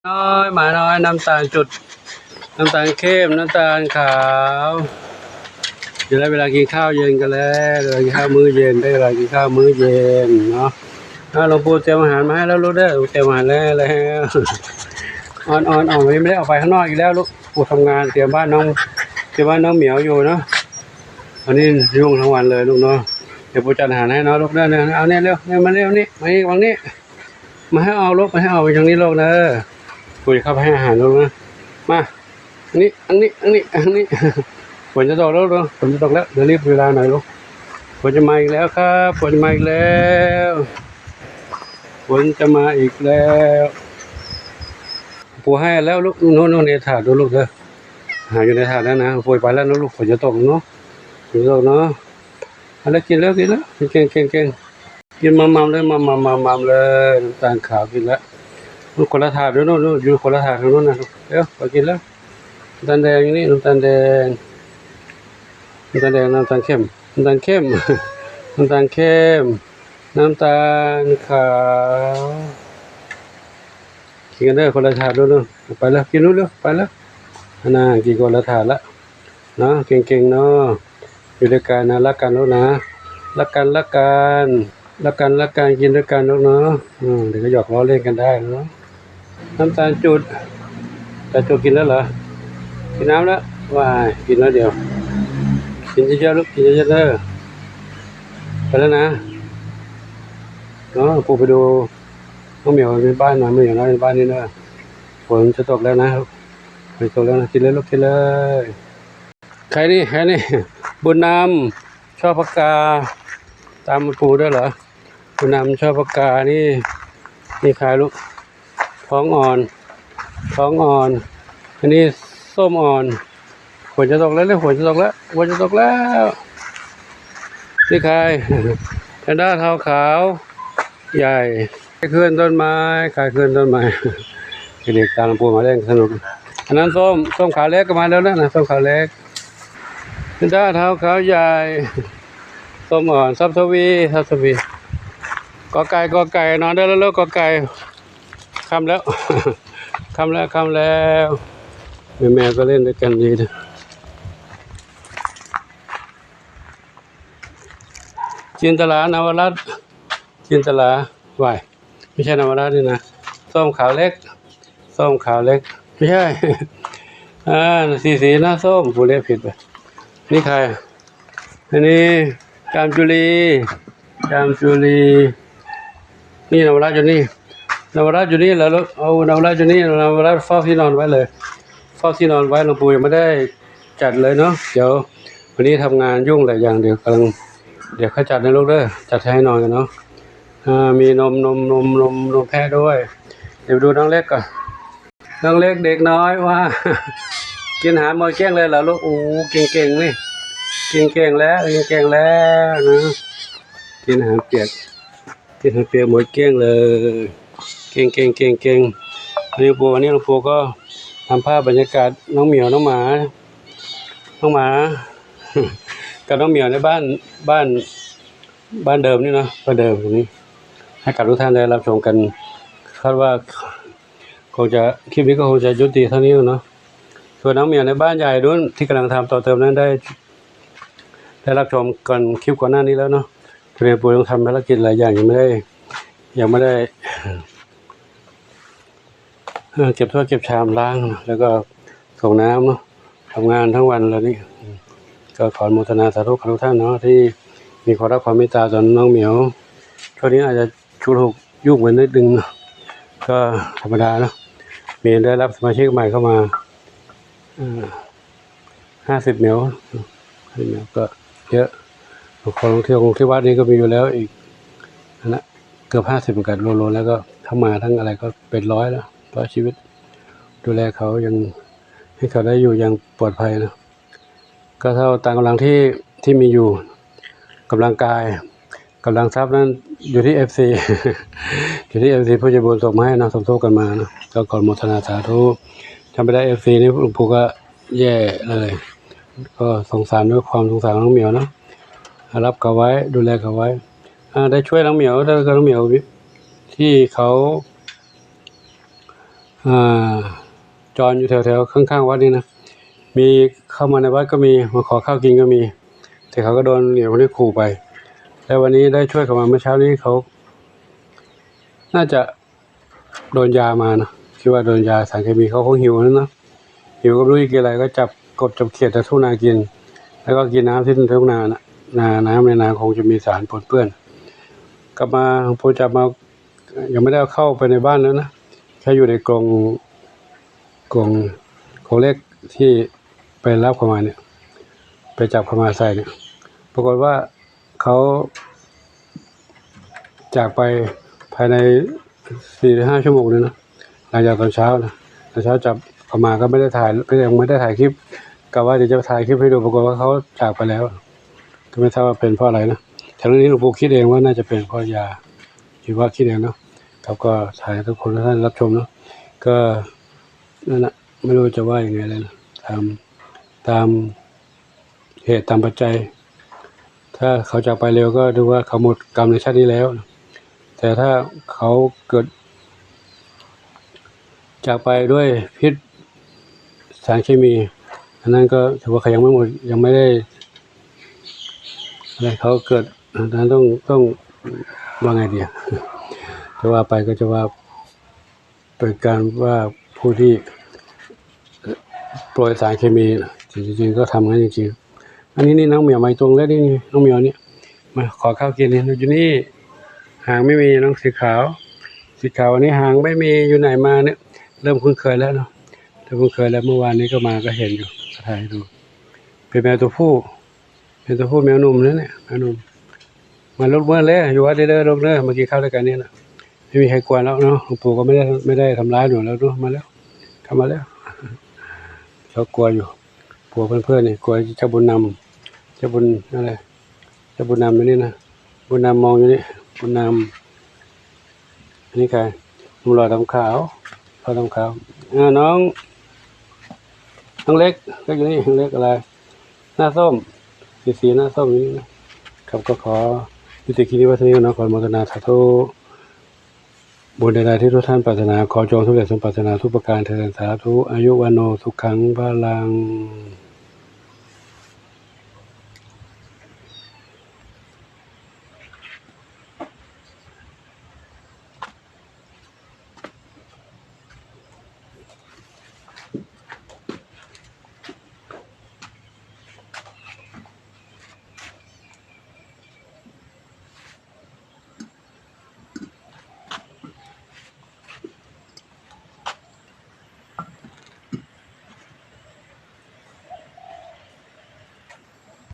น้อยหมาน้อยน้ำตาลจุดน้ำตาลเข้มน้ำตาลขาวเดี๋ยวได้เวลากินข้าวเย็นกันแล้วเวลากินข้าวมื้อเย็นได้เวลากินข้าวมื้อเย็นเนาะหลวงปู่เตรียมอาหารมาให้แล้วลูกเด้อเตรียมอาหารแล้วออนวันนี้ไม่ได้ออกไปข้างนอกอีกแล้วลูกปู่ทำงานเตรียมบ้านน้องเหมียวอยู่เนาะวันนี้ยุ่งทั้งวันเลยลูกเนาะเดี๋ยวปู่จัดอาหารให้เนาะลูกเด้อเนี่ยเอาเนี่ยเร็วเนี่ยมาเร็วนี่มาอีกวังนี้มาให้เอาลูกมาให้เอาไปทางนี้ลูกเด้อปู่จะเข้าไปให้อาหารลูกนะมาอันนี้ฝนจะตกแล้วลูกฝนจะตกแล้วเดี๋ยวรีบเวลาหน่อยลูกฝนจะมาอีกแล้วครับฝนจะมาอีกแล้วฝนจะมาอีกแล้วปู่ให้แล้วลูกโน่นในถาดดูลูกเด้อหาอยู่ในถาดแล้วนะปู่ไปแล้วนะลูกฝนจะตกเนาะฝนจะตกเนาะอะไรกินแล้วเก่งกินมัมเลยมัมเลยน้ำตาลขาวกินแล้วลูกคนละถาดด้วยโน่นอยู่คนละถาดตรงโน้นนะลูกเดี๋ยวไปกินแล้วน้ำตาลแดงนี่น้ำตาลแดงน้ำตาลเข้มน้ำตาลเข้มน้ำตาลขาวกินกันเด้อคนละถาดด้วยไปแล้วกินรู้เร็วไปแล้วน่ากินคนละถาดละเนาะเก่งเนาะอยู่ด้วยกันนะรักกันแล้วนะรักกันกินด้วยกันแล้วเนาะเดี๋ยวก็หยอกล้อเล่นกันได้เนาะน้ำตาลจุดกินแล้วเหรอกินน้ำแล้วว้ายกินแล้วเดี๋ยวกินเยอะๆลูกกินเยอะๆเด้อไปแล้วนะเนาะปู่ไปดูน้องเหมียวในบ้านนะไม่อย่างน้อยในบ้านนี้เนอะฝนจะตกแล้วนะฝนตกแล้วนะกินเลยลูกกินเลยใครนี่บุญนำชอบปากกาตามปู่ด้วยเหรอบุญนำชอบปากกานี่ใครลูกท้องอ่อนอันนี้ส้มอ่อนฝนจะตกแล้วนี่ใครแพนด้าเท้าขาวใหญ่ขายเคลื่อนต้นไม้เด็กตามหลวงปู่มาเล่นสนุกอันนั้นส้มขาวเล็กก็มาแล้วนะส้มขาวเล็กแพนด้าเท้าขาวใหญ่ส้มอ่อนซับทวีกอไก่นอนได้แล้วกอไก่ค่ำแล้ว ค่ำแล้วแม่ก็เล่นด้วยกันดีนะจินตลานวรัตน์ไหวไม่ใช่นวรัตน์นี่นะส้มขาวเล็กไม่ใช่สีหน้าส้มผู้เรียกผิดไปนี่ใครอันนี้จามจุลีนี่นวรัตน์อยู่นี่แล้วเอานวรัตน์อยู่นี่นวรัตน์เฝ้าที่นอนไว้เลยหลวงปู่ยังไม่ได้จัดเลยเนาะเดี๋ยววันนี้ทำงานยุ่งหลายอย่างเดี๋ยวเขาจัดในลูกเด้อจัดให้นอนกันเนาะมีนมแพะด้วยเดี๋ยวดูน้องเล็กก่อนน้องเล็กเด็กน้อยว่ากินอาหารหมดเกลี้ยงเลยเหรอลูกโอ้เก่งนี่เก่งแล้วนะกินอาหารเปียกหมดเกลี้ยงเลยเก่งวันนี้หลวงปู่ก็ทำภาพบรรยากาศน้องเหมียวน้องหมากับน้องเหมียวในบ้านเดิมนี่เนาะบ้านเดิมตรงนี้ให้กับทุกท่านได้รับชมกันคาดว่าคลิปนี้ก็คงจะยุติเท่านี้เนาะส่วนน้องเหมียวในบ้านใหญ่นู้นที่กำลังทำต่อเติมนั้นได้รับชมกันคลิปก่อนหน้านี้แล้วเนาะเรียนปู่ต้องทำภารกิจหลายอย่างยังไม่ได้เก็บถ้วยเก็บชามล้างแล้วก็ส่งน้ำเนาะทำงานทั้งวันแล้วนี่ก็ขออนุโมทนาสาธุกับทุกท่านเนาะที่มีความรักความเมตตาต่อน้องเหมียวช่วงนี้อาจจะชุกยุ่งไปนิดนึงก็ธรรมดาเนาะมีได้รับสมาชิกใหม่เข้ามา50 เหมียวก็เยอะคนท่องเที่ยวที่วัดนี้ก็มีอยู่แล้วอีกนะเกือบ50เหมือนกันรวมๆแล้วก็ทั้งมาทั้งอะไรก็เป็น100แล้วชีวิตดูแลเขายังให้เขาได้อยู่อย่างปลอดภัยนะก็เท่าตามกำลังที่มีอยู่กำลังกายกำลังทรัพย์นั้นอยู่ที่ FC ผู้ใจบุญส่งมาให้นะสมทบกันมานะก็ขออนุโมทนาสาธุทำไปได้ FC นี่หลวงปู่ก็แย่เลยก็สงสารด้วยความสงสารน้องเหมียวนะรับเขาไว้ดูแลเขาไว้ได้ช่วยน้องเหมียวที่เขา อ่าจรอยู่แถวๆข้างๆวัดนี่นะมีเข้ามาในวัดก็มีมาขอข้าวกินก็มีแต่เขาก็โดนเหนี่ยวคนนี้ขู่ไปแล้ววันนี้ได้ช่วยเขามาเมื่อเช้านี้เขาน่าจะโดนยามานะคิดว่าโดนยาสารเคมีเขาคงหิวนั่นนะหิวก็ไม่รู้จะกินอะไรก็จับกบจับเขียดแต่ทุ่งนากินแล้วก็กินน้ำที่ทุ่งนาน่ะน้ำในนาคงจะมีสารปนเปื้อนกลับมาพอจับมายังไม่ได้เอาเข้าไปในบ้านแล้วนะแค่อยู่ในกรงเล็กที่ไปรับเข้ามาเนี่ยไปจับเข้ามาใส่เนี่ยปรากฏว่าเขาจากไปภายใน 4-5 ชั่วโมงเลยนะหลังจากตอนเช้านะตอนเช้าจับเข้ามาก็ไม่ได้ถ่ายยังไม่ได้ถ่ายคลิปกะว่าเดี๋ยวจะถ่ายคลิปให้ดูปรากฏว่าเขาจากไปแล้วก็ไม่ทราบว่าเป็นเพราะอะไรนะแต่เรื่องนี้หลวงปู่คิดเองว่าน่าจะเป็นเพราะยาคิดว่าคิดเองเนาะครับก็ถ่ายทุกคนทุกท่านรับชมเนาะก็นั่นแหละไม่รู้จะว่ายังไงเลยนะตามเหตุตามปัจจัยถ้าเขาจากไปเร็วก็ดูว่าเขาหมดกรรมในชาตินี้แล้วแต่ถ้าเขาเกิดจากไปด้วยพิษสารเคมีอันนั้นก็ถือว่าเขายังไม่หมดยังไม่ได้อะไรเขาเกิดอันนั้นต้องว่าไงดีจะว่าไปก็จะว่าเป็นการว่าผู้ที่โปรยสารเคมีจริงๆก็ทำงั้นจริงๆอันนี้นี่น้องเหมียวมาตรงแล้วนี่น้องเหมียวนี่มาขอข้าวกินนี่อยู่นี่หางไม่มีน้องสีขาวอันนี้หางไม่มีอยู่ไหนมาเนี่ยเริ่มคุ้นเคยแล้วเนาะเริ่มคุ้นเคยแล้วเมื่อวานนี้ก็มาก็เห็นอยู่ถ่ายดูเป็นแมวตัวผู้แมวหนุ่มนั่นแหละแมวหนุ่มมาลุกเมื่อเลยอยู่วัดเด้อลุกเด้อเมื่อกี้เข้าด้วยกันเนี่ยนะไม่มีใครกวนแล้วเนาะหลวงปู่ก็ไม่ได้ทำร้ายหนูแล้วเนาะมาแล้วเข้ามาแล้วเขากลัวอยู่กลัวเพื่อนๆนี่กลัวเจ้าบุญนำเจ้าบุญอะไรเจ้าบุญนำอยู่นี่นะบุญนำมองอยู่นี่บุญนำอันนี้ใครนุ่มหล่อดำขาวน้องเล็กอยู่นี่เล็กอะไรหน้าส้มสีหน้าส้มอยู่นี่นะครับก็ขอยุติคลิปนี้ไว้เท่านี้นะขออนุโมทนาสาธุบุญใดๆที่ทุกท่านปรารถนาขอจงสำเร็จสมปรารถนาทุกประการเถิดสาธุอายุวันโนสุขังพลัง